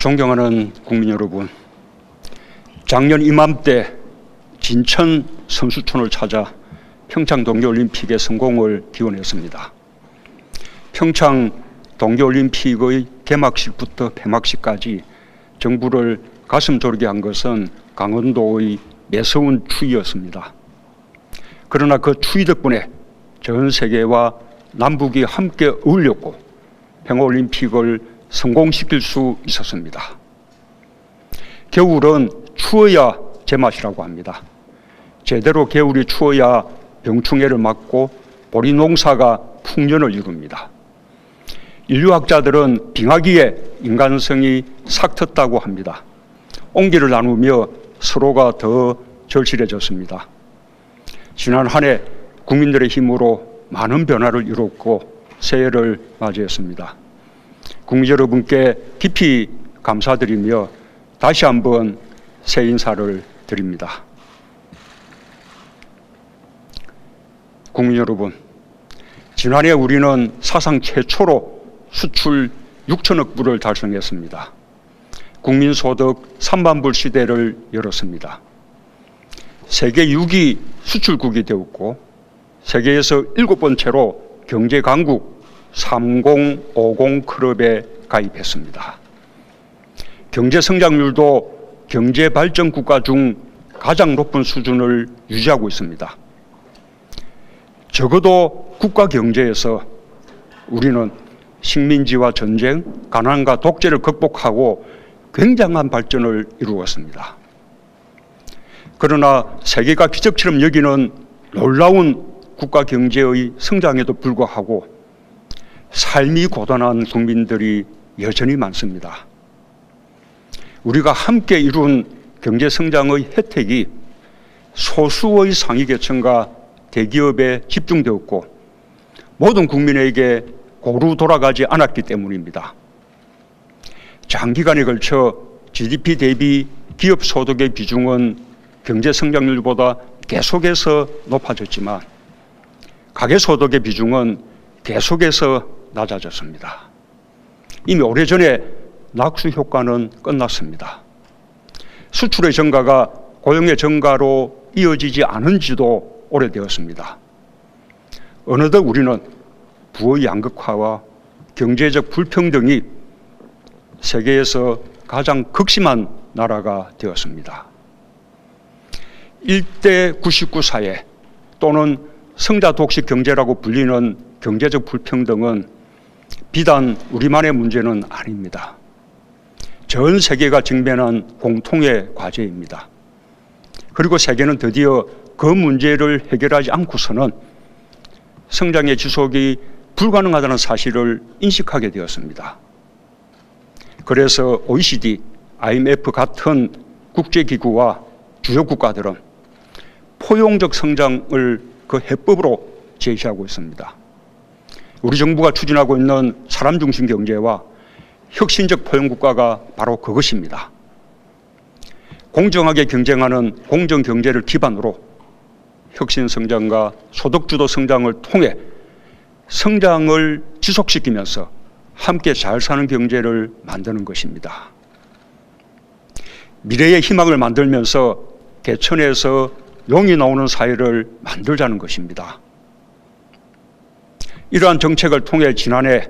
존경하는 국민 여러분, 작년 이맘때 진천 선수촌을 찾아 평창 동계올림픽의 성공을 기원했습니다. 평창 동계올림픽의 개막식부터 폐막식까지 정부를 가슴 졸이게 한 것은 강원도의 매서운 추위였습니다. 그러나 그 추위 덕분에 전 세계와 남북이 함께 어울렸고 평화올림픽을 성공시킬 수 있었습니다. 겨울은 추워야 제맛이라고 합니다. 제대로 겨울이 추워야 병충해를 막고 보리 농사가 풍년을 이룹니다. 인류학자들은 빙하기에 인간성이 삭텄다고 합니다. 온기를 나누며 서로가 더 절실해졌습니다. 지난 한 해 국민들의 힘으로 많은 변화를 이뤘고 새해를 맞이했습니다. 국민 여러분께 깊이 감사드리며 다시 한번 새해 인사를 드립니다. 국민 여러분, 지난해 우리는 사상 최초로 수출 6천억 불을 달성했습니다. 국민소득 3만 불 시대를 열었습니다. 세계 6위 수출국이 되었고 세계에서 7번째로 경제 강국 3050 클럽에 가입했습니다. 경제 성장률도 경제 발전 국가 중 가장 높은 수준을 유지하고 있습니다. 적어도 국가 경제에서 우리는 식민지와 전쟁, 가난과 독재를 극복하고 굉장한 발전을 이루었습니다. 그러나 세계가 기적처럼 여기는 놀라운 국가 경제의 성장에도 불구하고 삶이 고단한 국민들이 여전히 많습니다. 우리가 함께 이룬 경제 성장의 혜택이 소수의 상위 계층과 대기업에 집중되었고 모든 국민에게 고루 돌아가지 않았기 때문입니다. 장기간에 걸쳐 GDP 대비 기업 소득의 비중은 경제 성장률보다 계속해서 높아졌지만 가계 소득의 비중은 계속해서 낮아졌습니다. 이미 오래전에 낙수 효과는 끝났습니다. 수출의 증가가 고용의 증가로 이어지지 않은 지도 오래되었습니다. 어느덧 우리는 부의 양극화와 경제적 불평등이 세계에서 가장 극심한 나라가 되었습니다. 1대 99 사회 또는 성자 독식 경제라고 불리는 경제적 불평등은 비단 우리만의 문제는 아닙니다. 전 세계가 직면한 공통의 과제입니다. 그리고 세계는 드디어 그 문제를 해결하지 않고서는 성장의 지속이 불가능하다는 사실을 인식하게 되었습니다. 그래서 OECD, IMF 같은 국제기구와 주요 국가들은 포용적 성장을 그 해법으로 제시하고 있습니다. 우리 정부가 추진하고 있는 사람 중심 경제와 혁신적 포용 국가가 바로 그것입니다. 공정하게 경쟁하는 공정 경제를 기반으로 혁신 성장과 소득 주도 성장을 통해 성장을 지속시키면서 함께 잘 사는 경제를 만드는 것입니다. 미래의 희망을 만들면서 개천에서 용이 나오는 사회를 만들자는 것입니다. 이러한 정책을 통해 지난해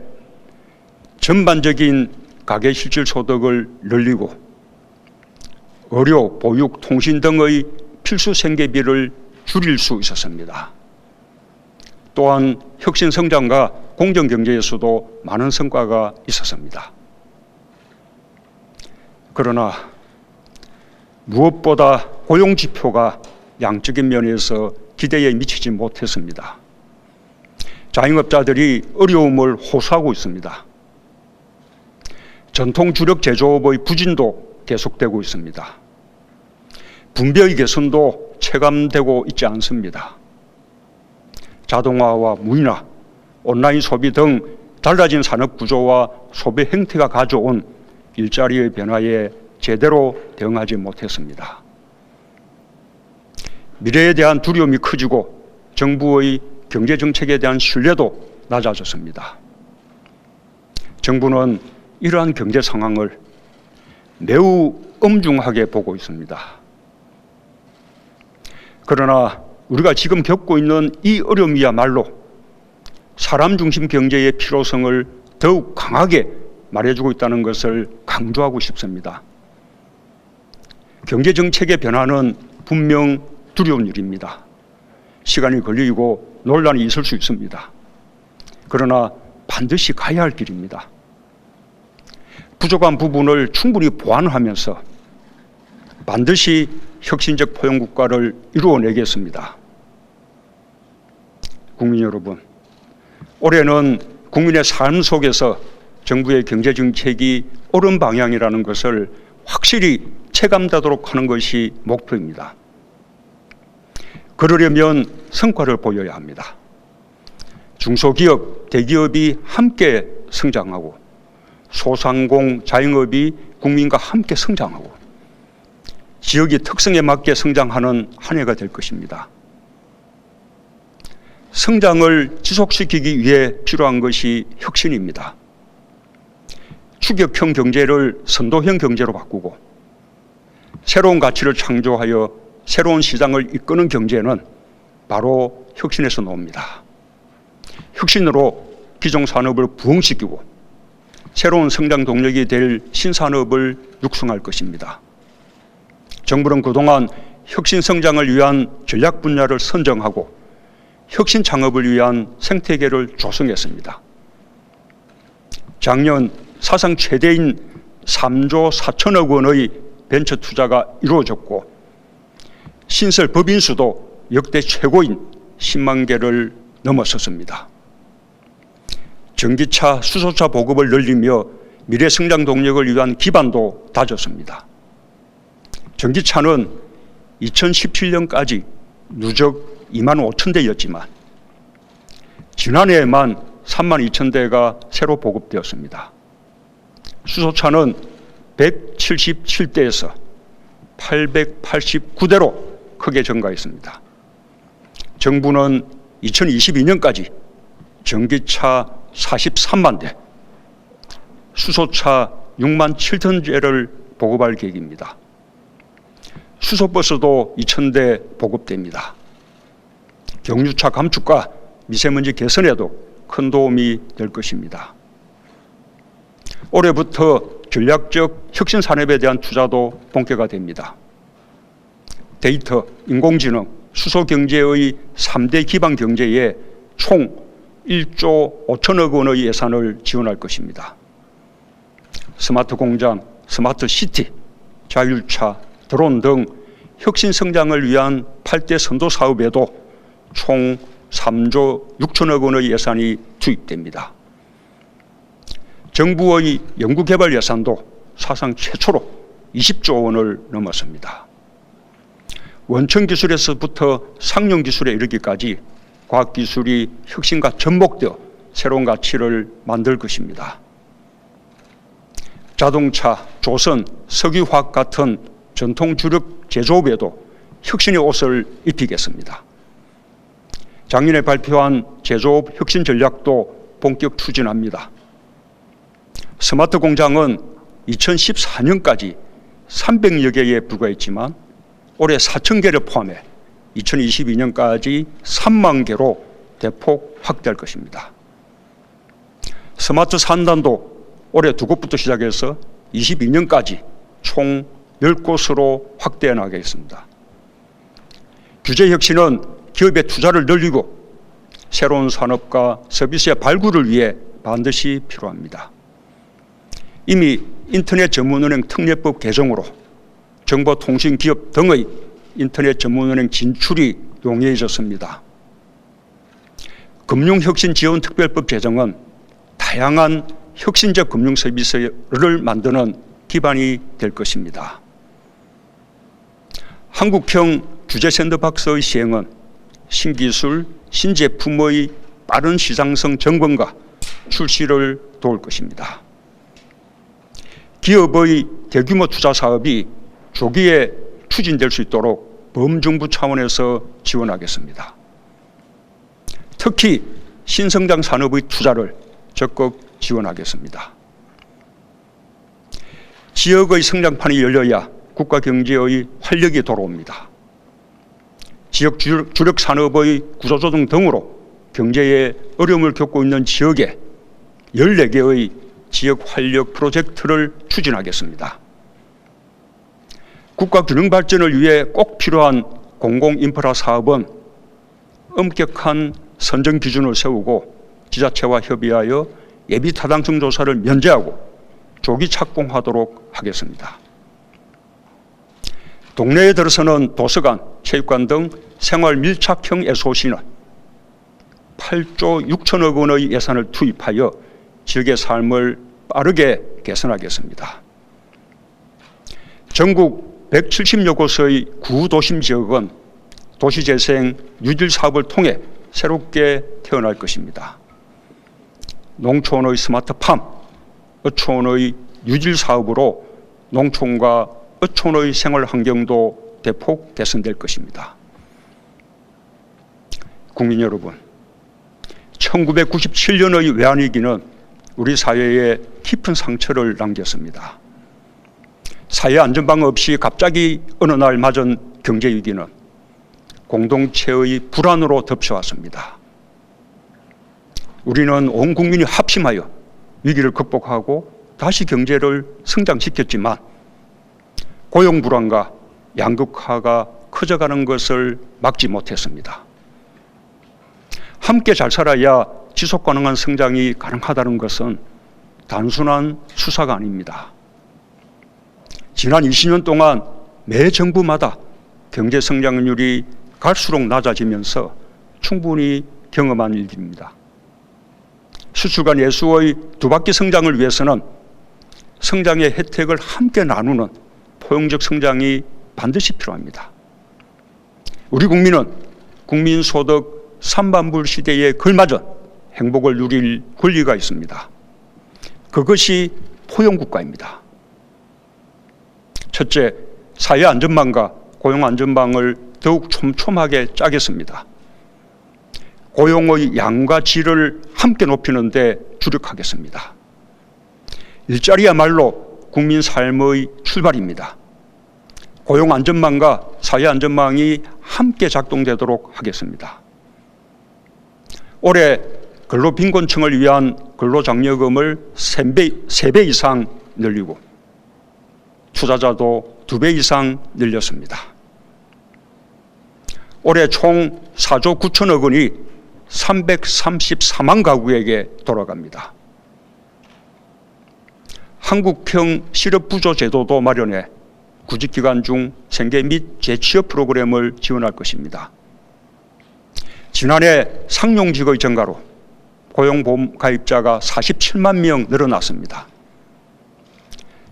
전반적인 가계 실질 소득을 늘리고 의료, 보육, 통신 등의 필수 생계비를 줄일 수 있었습니다. 또한 혁신 성장과 공정 경제에서도 많은 성과가 있었습니다. 그러나 무엇보다 고용 지표가 양적인 면에서 기대에 미치지 못했습니다. 자영업자들이 어려움을 호소하고 있습니다. 전통 주력 제조업의 부진도 계속되고 있습니다. 분배의 개선도 체감되고 있지 않습니다. 자동화와 무인화, 온라인 소비 등 달라진 산업 구조와 소비 행태가 가져온 일자리의 변화에 제대로 대응하지 못했습니다. 미래에 대한 두려움이 커지고 정부의 경제정책에 대한 신뢰도 낮아졌습니다. 정부는 이러한 경제 상황을 매우 엄중하게 보고 있습니다. 그러나 우리가 지금 겪고 있는 이 어려움이야말로 사람 중심 경제의 필요성을 더욱 강하게 말해주고 있다는 것을 강조하고 싶습니다. 경제정책의 변화는 분명 두려운 일입니다. 시간이 걸리고 논란이 있을 수 있습니다. 그러나 반드시 가야 할 길입니다. 부족한 부분을 충분히 보완하면서 반드시 혁신적 포용국가를 이루어내겠습니다. 국민 여러분, 올해는 국민의 삶 속에서 정부의 경제정책이 옳은 방향이라는 것을 확실히 체감되도록 하는 것이 목표입니다. 그러려면 성과를 보여야 합니다. 중소기업, 대기업이 함께 성장하고 소상공, 자영업이 국민과 함께 성장하고 지역의 특성에 맞게 성장하는 한 해가 될 것입니다. 성장을 지속시키기 위해 필요한 것이 혁신입니다. 추격형 경제를 선도형 경제로 바꾸고 새로운 가치를 창조하여 새로운 시장을 이끄는 경제는 바로 혁신에서 나옵니다. 혁신으로 기존 산업을 부흥시키고 새로운 성장 동력이 될 신산업을 육성할 것입니다. 정부는 그동안 혁신 성장을 위한 전략 분야를 선정하고 혁신 창업을 위한 생태계를 조성했습니다. 작년 사상 최대인 3조 4천억 원의 벤처 투자가 이루어졌고 신설 법인 수도 역대 최고인 10만 개를 넘어섰습니다. 전기차, 수소차 보급을 늘리며 미래 성장 동력을 위한 기반도 다졌습니다. 전기차는 2017년까지 누적 2만 5천 대였지만 지난해에만 3만 2천 대가 새로 보급되었습니다. 수소차는 177대에서 889대로 크게 증가했습니다. 정부는 2022년까지 전기차 43만 대, 수소차 6만 7천 대를 보급할 계획입니다. 수소버스도 2,000대 보급됩니다. 경유차 감축과 미세먼지 개선에도 큰 도움이 될 것입니다. 올해부터 전략적 혁신 산업에 대한 투자도 본격화됩니다. 데이터, 인공지능, 수소 경제의 3대 기반 경제에 총 1조 5천억 원의 예산을 지원할 것입니다. 스마트 공장, 스마트 시티, 자율차, 드론 등 혁신 성장을 위한 8대 선도 사업에도 총 3조 6천억 원의 예산이 투입됩니다. 정부의 연구개발 예산도 사상 최초로 20조 원을 넘었습니다. 원천기술에서부터 상용기술에 이르기까지 과학기술이 혁신과 접목되어 새로운 가치를 만들 것입니다. 자동차, 조선, 석유화학 같은 전통 주력 제조업에도 혁신의 옷을 입히겠습니다. 작년에 발표한 제조업 혁신 전략도 본격 추진합니다. 스마트 공장은 2014년까지 300여 개에 불과했지만 올해 4천 개를 포함해 2022년까지 3만 개로 대폭 확대할 것입니다. 스마트 산단도 올해 2곳부터 시작해서 22년까지 총 10곳으로 확대해 나가겠습니다. 규제 혁신은 기업의 투자를 늘리고 새로운 산업과 서비스의 발굴을 위해 반드시 필요합니다. 이미 인터넷 전문은행 특례법 개정으로 정보통신기업 등의 인터넷 전문은행 진출이 용이해졌습니다. 금융혁신지원특별법 제정은 다양한 혁신적 금융 서비스를 만드는 기반이 될 것입니다. 한국형 규제 샌드박스의 시행은 신기술, 신제품의 빠른 시장성 점검과 출시를 도울 것입니다. 기업의 대규모 투자 사업이 조기에 추진될 수 있도록 범정부 차원에서 지원하겠습니다. 특히 신성장 산업의 투자를 적극 지원하겠습니다. 지역의 성장판이 열려야 국가 경제의 활력이 돌아옵니다. 지역 주력 산업의 구조조정 등으로 경제에 어려움을 겪고 있는 지역에 14개의 지역 활력 프로젝트를 추진하겠습니다. 국가 균형 발전을 위해 꼭 필요한 공공인프라 사업은 엄격한 선정 기준을 세우고 지자체와 협의하여 예비 타당성 조사를 면제하고 조기 착공하도록 하겠습니다. 동네에 들어서는 도서관, 체육관 등 생활 밀착형 SOC는 8조 6천억 원의 예산을 투입하여 지역의 삶을 빠르게 개선하겠습니다. 전국 170여 곳의 구도심 지역은 도시재생 유질 사업을 통해 새롭게 태어날 것입니다. 농촌의 스마트팜, 어촌의 유질 사업으로 농촌과 어촌의 생활 환경도 대폭 개선될 것입니다. 국민 여러분, 1997년의 외환위기는 우리 사회에 깊은 상처를 남겼습니다. 사회 안전망 없이 갑자기 어느 날 맞은 경제위기는 공동체의 불안으로 덮쳐왔습니다. 우리는 온 국민이 합심하여 위기를 극복하고 다시 경제를 성장시켰지만 고용 불안과 양극화가 커져가는 것을 막지 못했습니다. 함께 잘 살아야 지속 가능한 성장이 가능하다는 것은 단순한 수사가 아닙니다. 지난 20년 동안 매 정부마다 경제 성장률이 갈수록 낮아지면서 충분히 경험한 일입니다. 수출과 내수의 두 바퀴 성장을 위해서는 성장의 혜택을 함께 나누는 포용적 성장이 반드시 필요합니다. 우리 국민은 국민소득 3반불 시대에 걸맞은 행복을 누릴 권리가 있습니다. 그것이 포용국가입니다. 첫째, 사회 안전망과 고용 안전망을 더욱 촘촘하게 짜겠습니다. 고용의 양과 질을 함께 높이는 데 주력하겠습니다. 일자리야말로 국민 삶의 출발입니다. 고용 안전망과 사회 안전망이 함께 작동되도록 하겠습니다. 올해 근로빈곤층을 위한 근로장려금을 3배 이상 늘리고 투자자도 2배 이상 늘렸습니다. 올해 총 4조 9천억 원이 334만 가구에게 돌아갑니다. 한국형 실업부조 제도도 마련해 구직기간 중 생계 및 재취업 프로그램을 지원할 것입니다. 지난해 상용직의 증가로 고용보험 가입자가 47만 명 늘어났습니다.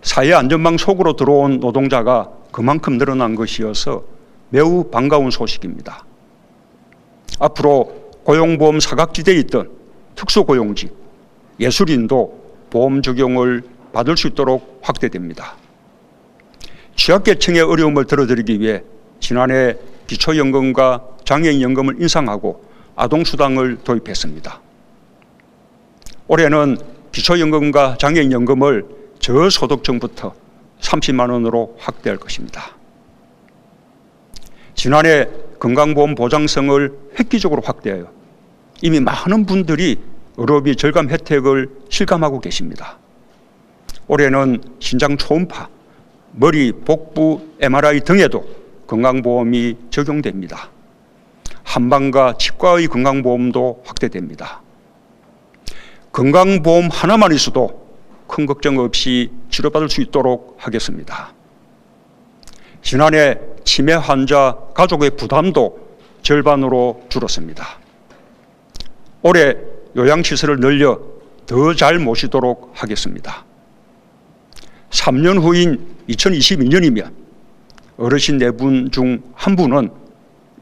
사회안전망 속으로 들어온 노동자가 그만큼 늘어난 것이어서 매우 반가운 소식입니다. 앞으로 고용보험 사각지대에 있던 특수고용직, 예술인도 보험 적용을 받을 수 있도록 확대됩니다. 취약계층의 어려움을 덜어드리기 위해 지난해 기초연금과 장애인연금을 인상하고 아동수당을 도입했습니다. 올해는 기초연금과 장애인연금을 저소득층부터 30만 원으로 확대할 것입니다. 지난해 건강보험 보장성을 획기적으로 확대하여 이미 많은 분들이 의료비 절감 혜택을 실감하고 계십니다. 올해는 신장 초음파, 머리, 복부, MRI 등에도 건강보험이 적용됩니다. 한방과 치과의 건강보험도 확대됩니다. 건강보험 하나만 있어도 큰 걱정 없이 치료받을 수 있도록 하겠습니다. 지난해 치매 환자 가족의 부담도 절반으로 줄었습니다. 올해 요양시설을 늘려 더 잘 모시도록 하겠습니다. 3년 후인 2022년이면 어르신 4분 중 1분은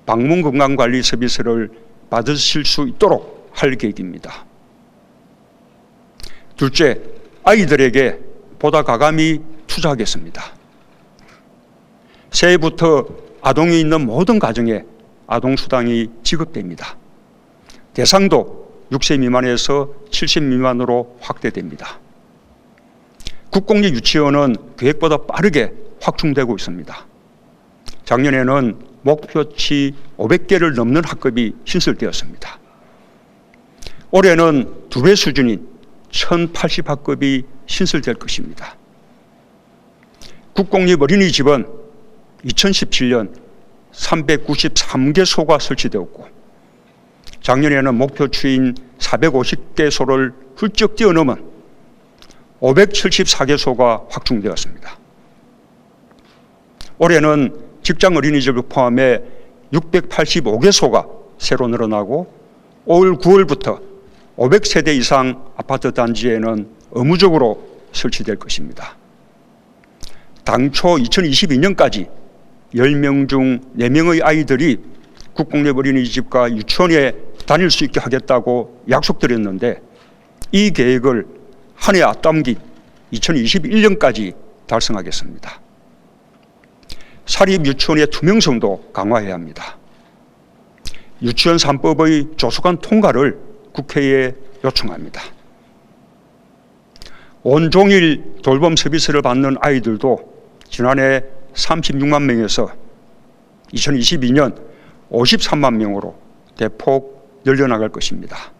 방문건강관리 서비스를 받으실 수 있도록 할 계획입니다. 둘째, 아이들에게 보다 과감히 투자하겠습니다. 새해부터 아동이 있는 모든 가정에 아동수당이 지급됩니다. 대상도 6세 미만에서 70 미만으로 확대됩니다. 국공립 유치원은 계획보다 빠르게 확충되고 있습니다. 작년에는 목표치 500개를 넘는 학급이 신설되었습니다. 올해는 2배 수준인 1080학급이 신설될 것입니다. 국공립 어린이집은 2017년 393개소가 설치되었고 작년에는 목표치인 450개소를 훌쩍 뛰어넘은 574개소가 확충되었습니다. 올해는 직장 어린이집을 포함해 685개소가 새로 늘어나고 올 9월부터 500세대 이상 아파트 단지에는 의무적으로 설치될 것입니다. 당초 2022년까지 10명 중 4명의 아이들이 국공립 어린이집과 유치원에 다닐 수 있게 하겠다고 약속드렸는데 이 계획을 한 해 앞당긴 2021년까지 달성하겠습니다. 사립 유치원의 투명성도 강화해야 합니다. 유치원 3법의 조속한 통과를 국회에 요청합니다. 온종일 돌봄 서비스를 받는 아이들도 지난해 36만 명에서 2022년 53만 명으로 대폭 늘려나갈 것입니다.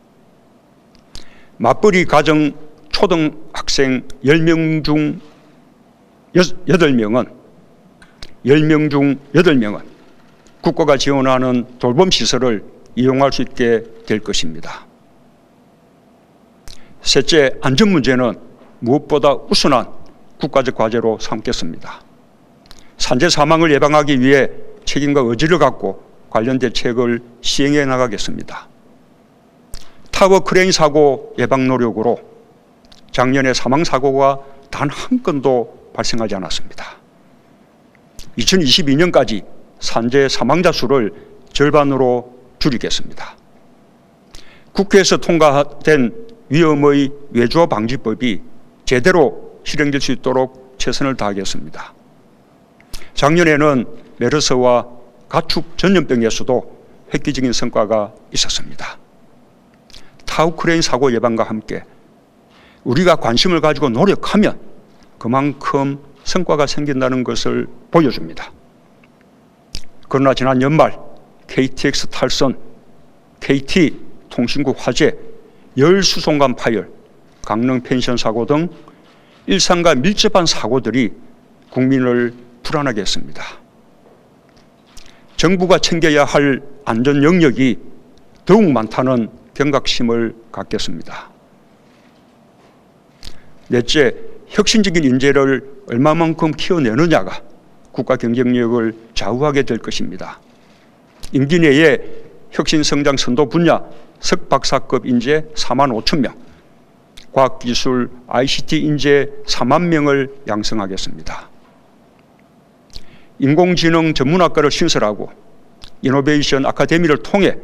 맞벌이 가정 초등학생 10명 중 8명은 국가가 지원하는 돌봄시설을 이용할 수 있게 될 것입니다. 셋째, 안전 문제는 무엇보다 우선한 국가적 과제로 삼겠습니다. 산재 사망을 예방하기 위해 책임과 의지를 갖고 관련 대책을 시행해 나가겠습니다. 타워 크레인 사고 예방 노력으로 작년에 사망 사고가 단 한 건도 발생하지 않았습니다. 2022년까지 산재 사망자 수를 절반으로 줄이겠습니다. 국회에서 통과된 위험의 외주화 방지법이 제대로 실행될 수 있도록 최선을 다하겠습니다. 작년에는 메르스와 가축 전염병에서도 획기적인 성과가 있었습니다. 타우크레인 사고 예방과 함께 우리가 관심을 가지고 노력하면 그만큼 성과가 생긴다는 것을 보여줍니다. 그러나 지난 연말 KTX 탈선, KT 통신국 화재, 열수송관 파열, 강릉 펜션 사고 등 일상과 밀접한 사고들이 국민을 불안하게 했습니다. 정부가 챙겨야 할 안전 영역이 더욱 많다는 경각심을 갖겠습니다. 넷째, 혁신적인 인재를 얼마만큼 키워내느냐가 국가 경쟁력을 좌우하게 될 것입니다. 임기 내에 혁신성장 선도 분야 석박사급 인재 4만 5천 명, 과학기술 ICT 인재 4만 명을 양성하겠습니다. 인공지능 전문학과를 신설하고 이노베이션 아카데미를 통해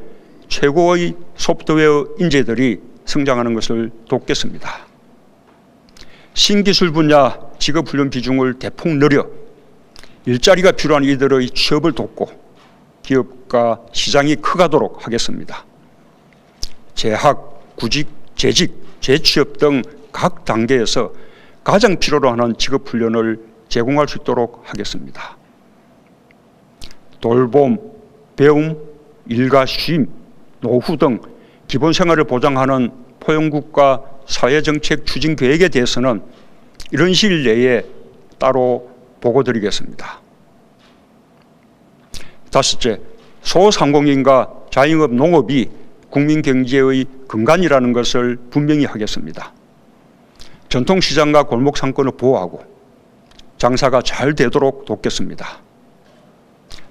최고의 소프트웨어 인재들이 성장하는 것을 돕겠습니다. 신기술 분야 직업훈련 비중을 대폭 늘려 일자리가 필요한 이들의 취업을 돕고 기업과 시장이 커가도록 하겠습니다. 재학, 구직, 재직, 재취업 등 각 단계에서 가장 필요로 하는 직업훈련을 제공할 수 있도록 하겠습니다. 돌봄, 배움, 일과 쉼, 노후 등 기본생활을 보장하는 포용국가 사회정책 추진 계획에 대해서는 이런 시일 내에 따로 보고드리겠습니다. 다섯째, 소상공인과 자영업 농업이 국민 경제의 근간이라는 것을 분명히 하겠습니다. 전통시장과 골목 상권을 보호하고 장사가 잘 되도록 돕겠습니다.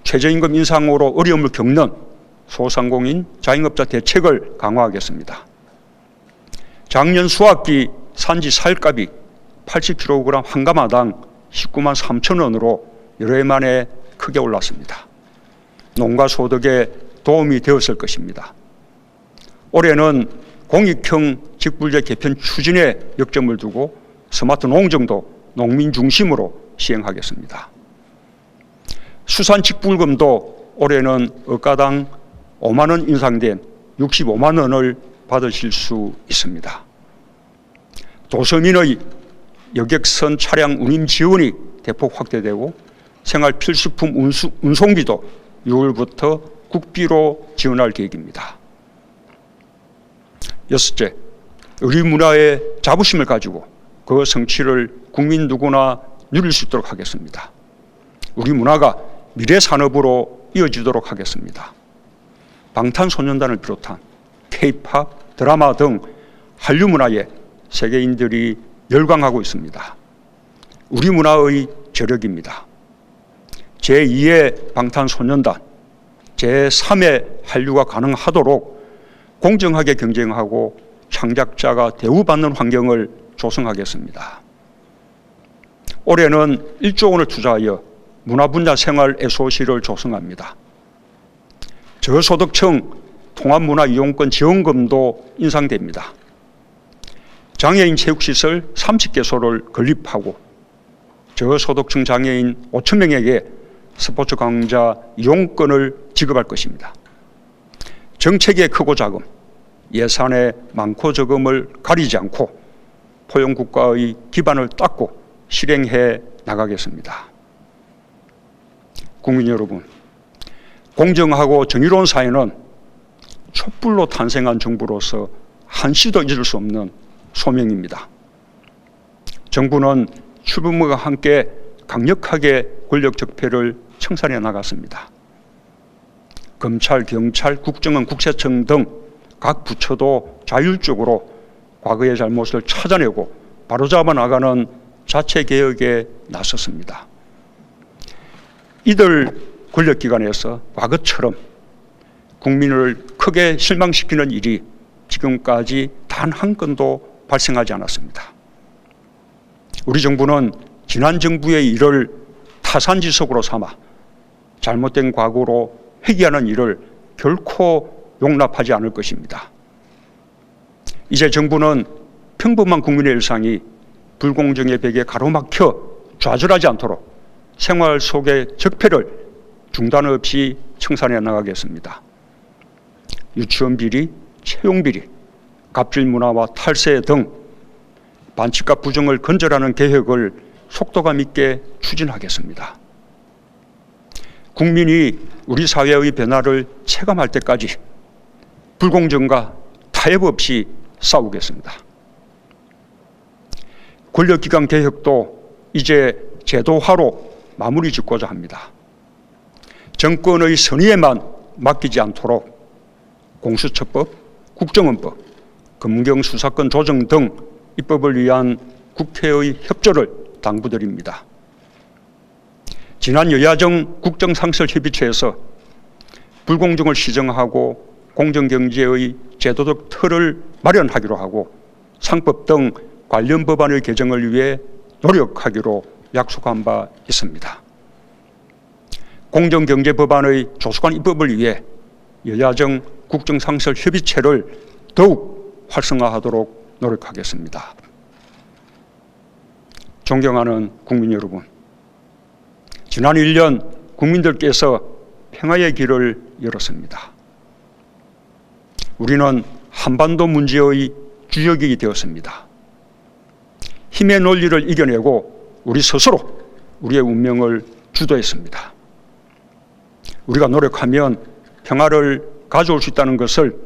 최저임금 인상으로 어려움을 겪는 소상공인, 자영업자 대책을 강화하겠습니다. 작년 수확기 산지 쌀값이 80kg 한 가마당 19만 3천 원으로 여러 해 만에 크게 올랐습니다. 농가 소득에 도움이 되었을 것입니다. 올해는 공익형 직불제 개편 추진에 역점을 두고 스마트 농정도 농민 중심으로 시행하겠습니다. 수산 직불금도 올해는 억가당 5만 원 인상된 65만 원을 받으실 수 있습니다. 도서민의 여객선 차량 운임 지원이 대폭 확대되고 생활 필수품 운송비도 6월부터 국비로 지원할 계획입니다. 여섯째, 우리 문화의 자부심을 가지고 그 성취를 국민 누구나 누릴 수 있도록 하겠습니다. 우리 문화가 미래 산업으로 이어지도록 하겠습니다. 방탄소년단을 비롯한 K-팝, 드라마 등 한류 문화에 세계인들이 열광하고 있습니다. 우리 문화의 저력입니다. 제2의 방탄소년단, 제3의 한류가 가능하도록 공정하게 경쟁하고 창작자가 대우받는 환경을 조성하겠습니다. 올해는 1조 원을 투자하여 문화분야 생활 SOC를 조성합니다. 저소득층 통합문화이용권 지원금도 인상됩니다. 장애인 체육시설 30개소를 건립하고 저소득층 장애인 5천 명에게 스포츠 강좌 이용권을 지급할 것입니다. 정책의 크고 작음, 예산의 많고 적음을 가리지 않고 포용국가의 기반을 닦고 실행해 나가겠습니다. 국민 여러분, 공정하고 정의로운 사회는 촛불로 탄생한 정부로서 한시도 잊을 수 없는 소명입니다. 정부는 출범과 함께 강력하게 권력 적폐를 청산해 나갔습니다. 검찰, 경찰, 국정원, 국세청 등 각 부처도 자율적으로 과거의 잘못을 찾아내고 바로잡아 나가는 자체개혁에 나섰습니다. 이들 권력기관에서 과거처럼 국민을 크게 실망시키는 일이 지금까지 단 한 건도 발생하지 않았습니다. 우리 정부는 지난 정부의 일을 타산지석으로 삼아 잘못된 과거로 회귀하는 일을 결코 용납하지 않을 것입니다. 이제 정부는 평범한 국민의 일상이 불공정의 벽에 가로막혀 좌절하지 않도록 생활 속의 적폐를 중단 없이 청산해 나가겠습니다. 유치원 비리, 채용 비리, 갑질 문화와 탈세 등 반칙과 부정을 건절하는 개혁을 속도감 있게 추진하겠습니다. 국민이 우리 사회의 변화를 체감할 때까지 불공정과 타협 없이 싸우겠습니다. 권력기관 개혁도 이제 제도화로 마무리 짓고자 합니다. 정권의 선의에만 맡기지 않도록 공수처법, 국정원법, 검경수사권 조정 등 입법을 위한 국회의 협조를 당부드립니다. 지난 여야정 국정상설협의체에서 불공정을 시정하고 공정경제의 제도적 틀을 마련하기로 하고 상법 등 관련 법안의 개정을 위해 노력하기로 약속한 바 있습니다. 공정경제법안의 조속한 입법을 위해 여야정 국정상설협의체를 더욱 활성화하도록 노력하겠습니다. 존경하는 국민 여러분, 지난 1년 국민들께서 평화의 길을 열었습니다. 우리는 한반도 문제의 주역이 되었습니다. 힘의 논리를 이겨내고 우리 스스로 우리의 운명을 주도했습니다. 우리가 노력하면 평화를 가져올 수 있다는 것을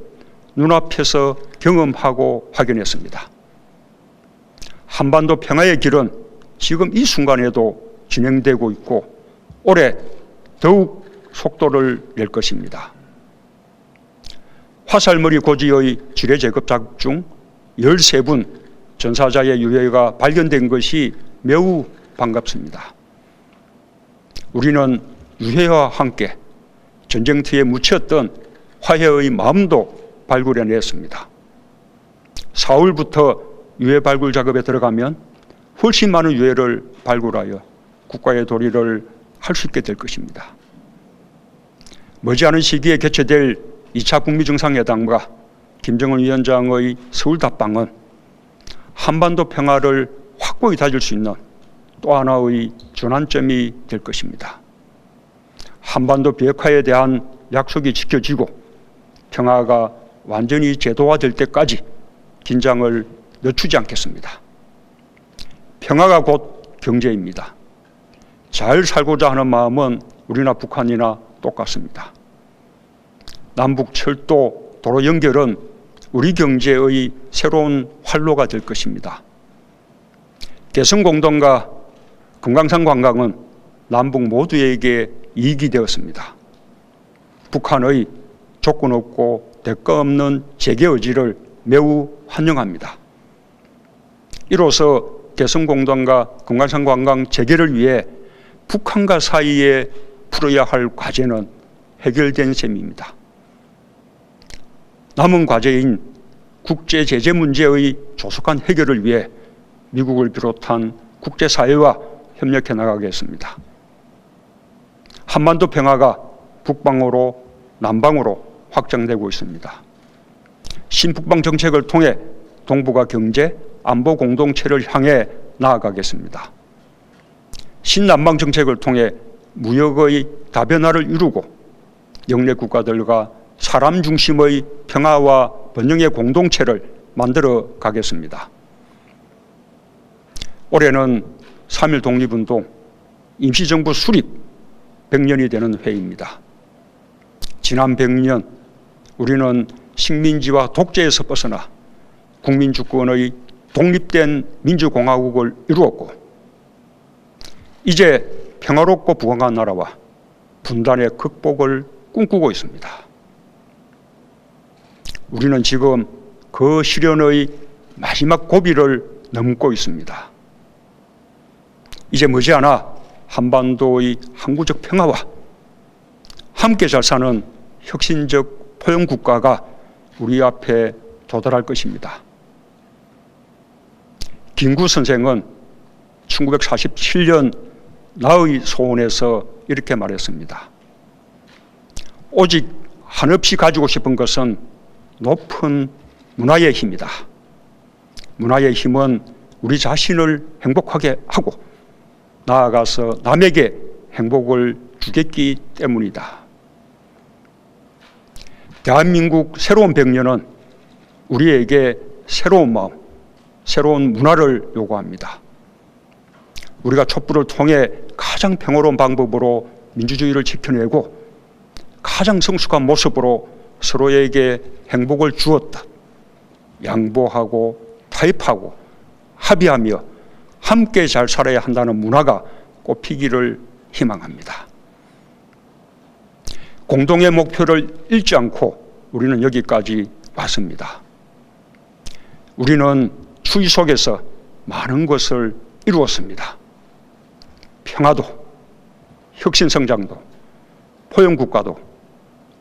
눈앞에서 경험하고 확인했습니다. 한반도 평화의 길은 지금 이 순간에도 진행되고 있고 올해 더욱 속도를 낼 것입니다. 화살머리 고지의 지뢰 제거작 중 13분 전사자의 유해가 발견된 것이 매우 반갑습니다. 우리는 유해와 함께 전쟁터에 묻혔던 화해의 마음도 발굴해냈습니다. 4월부터 유해 발굴 작업에 들어가면 훨씬 많은 유해를 발굴하여 국가의 도리를 할 수 있게 될 것입니다. 머지않은 시기에 개최될 2차 북미 정상회담과 김정은 위원장의 서울 답방은 한반도 평화를 확고히 다질 수 있는 또 하나의 전환점이 될 것입니다. 한반도 비핵화에 대한 약속이 지켜지고 평화가 완전히 제도화될 때까지 긴장을 늦추지 않겠습니다. 평화가 곧 경제입니다. 잘 살고자 하는 마음은 우리나 북한이나 똑같습니다. 남북 철도, 도로 연결은 우리 경제의 새로운 활로가 될 것입니다. 개성공단과 금강산 관광은 남북 모두에게 이익이 되었습니다. 북한의 조건 없고 대가 없는 재개 의지를 매우 환영합니다. 이로써 개성공단과 금강산 관광 재개를 위해 북한과 사이에 풀어야 할 과제는 해결된 셈입니다. 남은 과제인 국제 제재 문제의 조속한 해결을 위해 미국을 비롯한 국제사회와 협력해 나가겠습니다. 한반도 평화가 북방으로 남방으로 확장되고 있습니다. 신북방 정책을 통해 동북아 경제, 안보 공동체를 향해 나아가겠습니다. 신남방 정책을 통해 무역의 다변화를 이루고 영내 국가들과 사람 중심의 평화와 번영의 공동체를 만들어 가겠습니다. 올해는 3.1 독립운동 임시정부 수립 100년이 되는 해입니다. 지난 100년 우리는 식민지와 독재에서 벗어나 국민주권의 독립된 민주공화국을 이루었고 이제 평화롭고 부강한 나라와 분단의 극복을 꿈꾸고 있습니다. 우리는 지금 그 실현의 마지막 고비를 넘고 있습니다. 이제 머지않아 한반도의 항구적 평화와 함께 잘 사는 혁신적 포용국가가 우리 앞에 도달할 것입니다. 김구 선생은 1947년 나의 소원에서 이렇게 말했습니다. 오직 한없이 가지고 싶은 것은 높은 문화의 힘이다. 문화의 힘은 우리 자신을 행복하게 하고 나아가서 남에게 행복을 주겠기 때문이다. 대한민국 새로운 100년은 우리에게 새로운 마음, 새로운 문화를 요구합니다. 우리가 촛불을 통해 가장 평화로운 방법으로 민주주의를 지켜내고 가장 성숙한 모습으로 서로에게 행복을 주었다. 양보하고 타협하고 합의하며 함께 잘 살아야 한다는 문화가 꽃피기를 희망합니다. 공동의 목표를 잃지 않고 우리는 여기까지 왔습니다. 우리는 추위 속에서 많은 것을 이루었습니다. 평화도, 혁신성장도, 포용국가도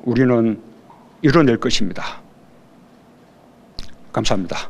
우리는 이뤄낼 것입니다. 감사합니다.